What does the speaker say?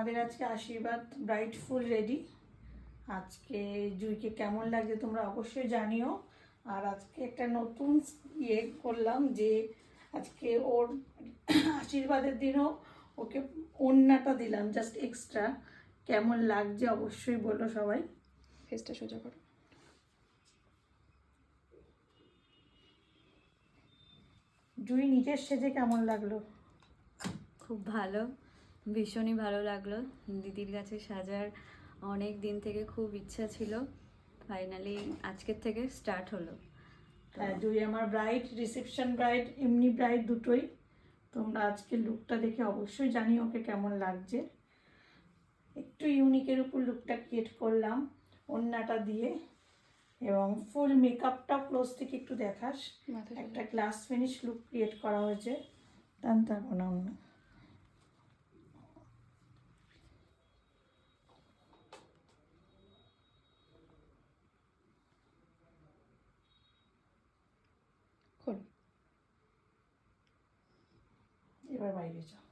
আমাদের আজকে আশীর্বাদ ব্রাইট ফুল রেডি। আজকে জুইকে কেমন লাগছে তোমরা অবশ্যই জানিও। আর আজকে একটা নতুন করলাম যে আজকে ওর আশীর্বাদের দিনও ওকে ওড়নাটা দিলাম জাস্ট এক্সট্রা। কেমন লাগছে অবশ্যই বলো সবাই। ফেসটা সোজা করো। জুই নিজের সেজে কেমন লাগলো? খুব ভালো, ভীষণই ভালো লাগলো। দিদির কাছে সাজার অনেক দিন থেকে খুব ইচ্ছা ছিল, ফাইনালি আজকের থেকে স্টার্ট হলো। হ্যাঁ, জুই আমার ব্রাইড, রিসেপশন ব্রাইড, এমনি ব্রাইড দুটোই। তোমরা আজকে লুকটা দেখে অবশ্যই জানিও ওকে কেমন লাগছে। একটু ইউনিকের উপর লুকটা ক্রিয়েট করলাম ওড়নাটা দিয়ে, এবং ফুল মেকআপটাও ক্লোজ থেকে একটু দেখাস। একটা গ্লাস ফিনিশ লুক ক্রিয়েট করা হয়েছে। টানতে হবে না ওড়না। খোলো। এবার বাইরে যাও।